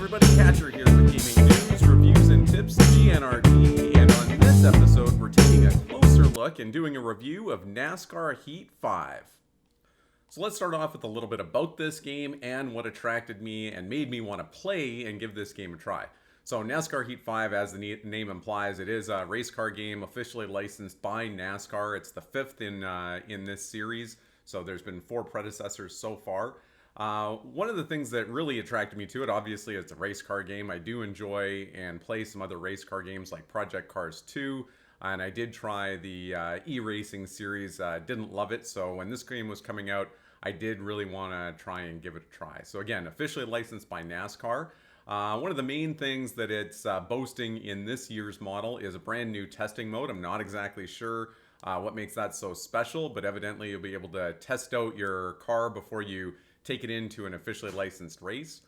everybody, Catcher here with gaming news, reviews, and tips, GNRT, and on this episode we're taking a closer look and doing a review of NASCAR Heat 5. So let's start off with a little bit about this game and what attracted me and made me want to play and give this game a try. So NASCAR Heat 5, as the name implies, it is a race car game officially licensed by NASCAR. It's the fifth in this series, so there's been 4 predecessors so far. One of the things that really attracted me to it, obviously, it's a race car game. I do enjoy and play some other race car games like Project Cars 2, and I did try the e-racing series. Didn't love it, so when this game was coming out, I did really want to try and give it a try. So again, officially licensed by NASCAR. One of the main things that it's boasting in this year's model is a brand new testing mode. I'm not exactly sure what makes that so special, but evidently you'll be able to test out your car before you take it into an officially licensed race.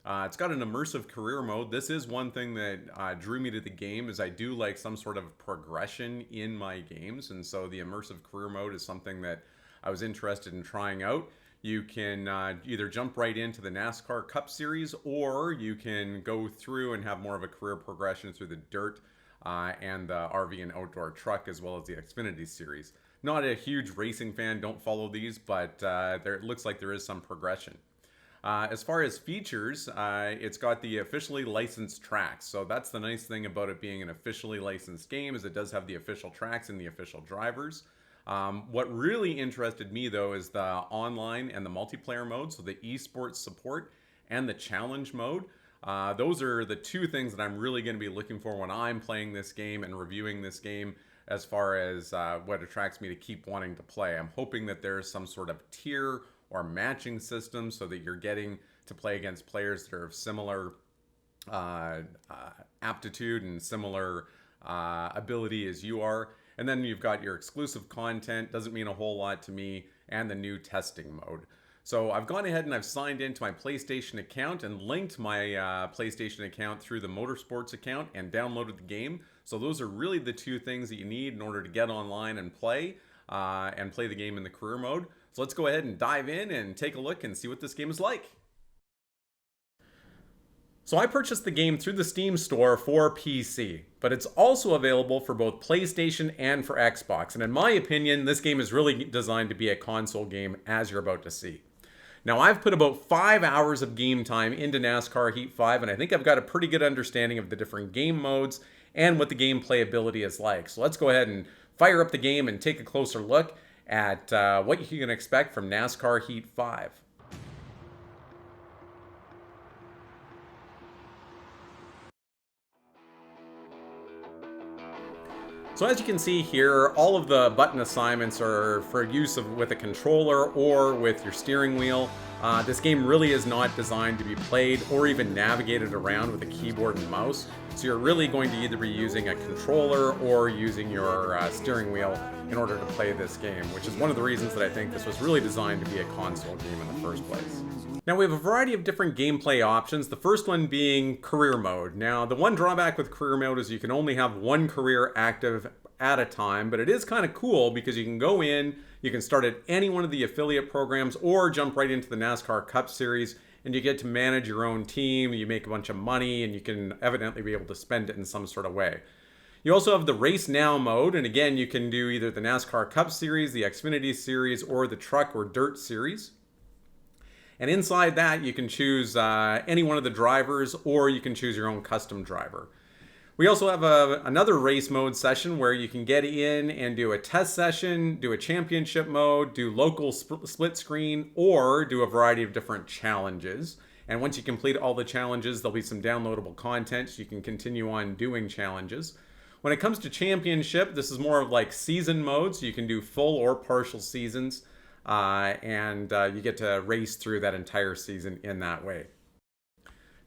It's got an immersive career mode. This is one thing that drew me to the game, is I do like some sort of progression in my games, and so the immersive career mode is something that I was interested in trying out. You can either jump right into the NASCAR Cup Series, or you can go through and have more of a career progression through the dirt and the RV and outdoor truck, as well as the Xfinity Series. Not a huge racing fan, don't follow these, but it looks like there is some progression. As far as features, it's got the officially licensed tracks. So that's the nice thing about it being an officially licensed game, is it does have the official tracks and the official drivers. What really interested me, though, is the online and the multiplayer mode, so the esports support and the challenge mode. Those are the 2 things that I'm really going to be looking for when I'm playing this game and reviewing this game, as far as what attracts me to keep wanting to play. I'm hoping that there's some sort of tier or matching system so that you're getting to play against players that are of similar aptitude and similar ability as you are. And then you've got your exclusive content, doesn't mean a whole lot to me, and the new testing mode. So I've gone ahead and I've signed into my PlayStation account and linked my PlayStation account through the Motorsports account and downloaded the game. So those are really the 2 things that you need in order to get online and play the game in the career mode. So let's go ahead and dive in and take a look and see what this game is like. So I purchased the game through the Steam store for PC, but it's also available for both PlayStation and for Xbox. And in my opinion, this game is really designed to be a console game, as you're about to see. Now, I've put about 5 hours of game time into NASCAR Heat 5, and I think I've got a pretty good understanding of the different game modes and what the game playability is like. So let's go ahead and fire up the game and take a closer look at what you can expect from NASCAR Heat 5. So as you can see here, all of the button assignments are for use with a controller or with your steering wheel. This game really is not designed to be played or even navigated around with a keyboard and mouse. So you're really going to either be using a controller or using your steering wheel in order to play this game, which is one of the reasons that I think this was really designed to be a console game in the first place. Now, we have a variety of different gameplay options, the first one being career mode. Now, the one drawback with career mode is you can only have one career active at a time, but it is kind of cool because you can go in, you can start at any one of the affiliate programs or jump right into the NASCAR Cup Series, and you get to manage your own team, you make a bunch of money, and you can evidently be able to spend it in some sort of way. You also have the Race Now mode, and again, you can do either the NASCAR Cup Series, the Xfinity Series, or the Truck or Dirt Series. And inside that, you can choose any one of the drivers, or you can choose your own custom driver. We also have another race mode session where you can get in and do a test session, do a championship mode, do local split screen, or do a variety of different challenges. And once you complete all the challenges, there'll be some downloadable content so you can continue on doing challenges. When it comes to championship, this is more of like season mode, so you can do full or partial seasons. And you get to race through that entire season in that way.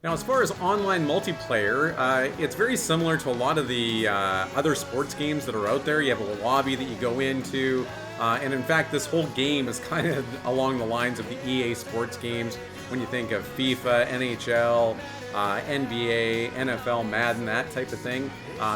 Now, as far as online multiplayer, it's very similar to a lot of the other sports games that are out there. You have a lobby that you go into, and in fact, this whole game is kind of along the lines of the EA sports games when you think of FIFA, NHL, NBA, NFL, Madden, that type of thing.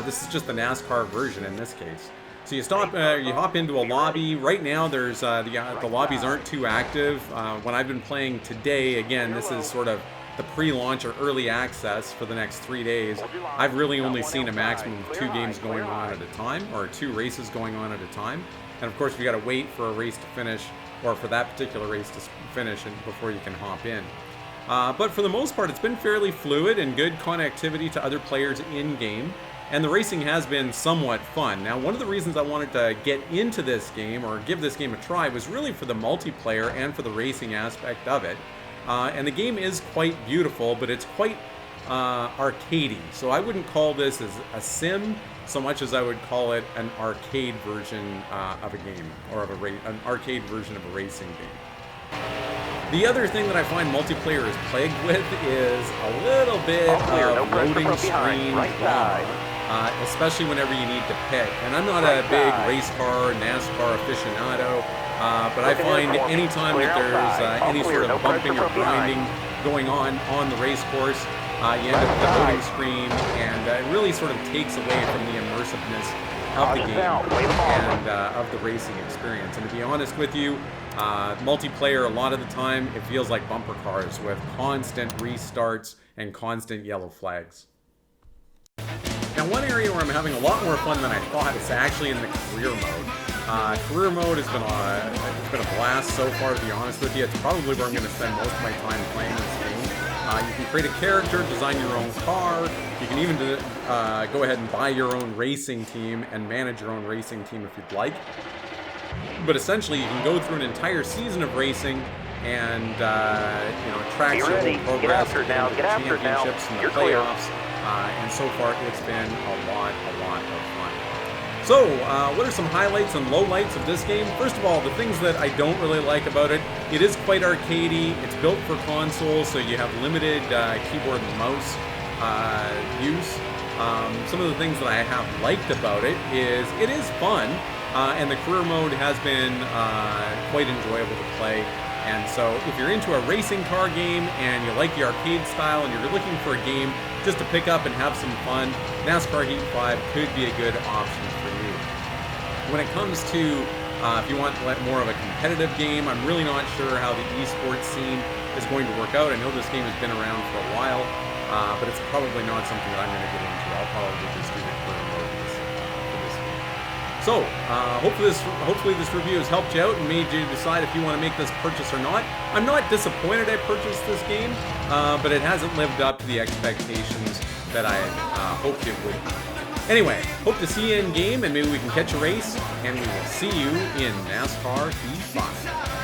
This is just the NASCAR version in this case. So you hop into a lobby. Right now, the lobbies aren't too active. When I've been playing today, again, this is sort of the pre-launch or early access for the next 3 days, I've really only seen a maximum of 2 games going on at a time, or 2 races going on at a time. And of course, you got to wait for a race to finish, or for that particular race to finish, and before you can hop in. But for the most part, it's been fairly fluid and good connectivity to other players in-game, and the racing has been somewhat fun. Now, one of the reasons I wanted to get into this game, or give this game a try, was really for the multiplayer and for the racing aspect of it. And the game is quite beautiful, but it's quite arcadey. So I wouldn't call this as a sim so much as I would call it an arcade version of a game, or of an arcade version of a racing game. The other thing that I find multiplayer is plagued with is a little bit of loading screen drama, especially whenever you need to pit. And I'm not a big race car, NASCAR aficionado, but I find anytime that there's any sort of bumping or grinding going on the race course, you end up with the loading screen, and it really sort of takes away from the immersiveness of the game and of the racing experience. And to be honest with you, multiplayer, a lot of the time, it feels like bumper cars with constant restarts and constant yellow flags. Now, one area where I'm having a lot more fun than I thought is actually in the career mode. Career mode has been a blast so far, to be honest with you. It's probably where I'm going to spend most of my time playing this game. You can create a character, design your own car. You can even go ahead and buy your own racing team and manage your own racing team if you'd like. But essentially, you can go through an entire season of racing, and it tracks your whole progress, the championships and the playoffs. And so far, it's been a lot of fun. So, what are some highlights and lowlights of this game? First of all, the things that I don't really like about it, it is quite arcadey. It's built for console, so you have limited keyboard and mouse use. Some of the things that I have liked about it is fun, and the career mode has been quite enjoyable to play. And so if you're into a racing car game and you like the arcade style and you're looking for a game just to pick up and have some fun, NASCAR Heat 5 could be a good option for you. When it comes to if you want more of a competitive game, I'm really not sure how the esports scene is going to work out. I know this game has been around for a while, but it's probably not something that I'm going to get into. I'll probably just do the career mode for this game. So, hopefully this review has helped you out and made you decide if you want to make this purchase or not. I'm not disappointed I purchased this game, but it hasn't lived up to the expectations that I hoped it would. Anyway, hope to see you in game, and maybe we can catch a race, and we will see you in NASCAR Heat 5.